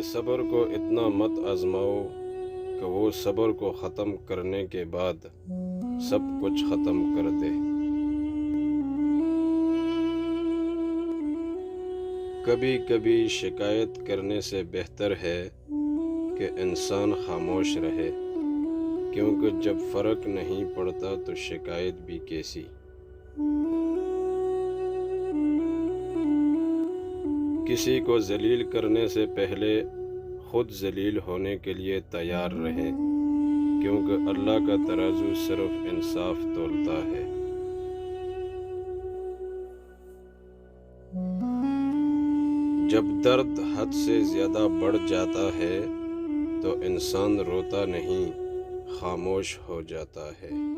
کہ صبر کو اتنا مت آزماؤ کہ وہ صبر کو ختم کرنے کے بعد سب کچھ ختم کر دے۔ کبھی کبھی شکایت کرنے سے بہتر ہے کہ انسان خاموش رہے، کیونکہ جب فرق نہیں پڑتا تو شکایت بھی کیسی۔ کسی کو ذلیل کرنے سے پہلے خود ذلیل ہونے کے لیے تیار رہیں، کیونکہ اللہ کا ترازو صرف انصاف تولتا ہے۔ جب درد حد سے زیادہ بڑھ جاتا ہے تو انسان روتا نہیں، خاموش ہو جاتا ہے۔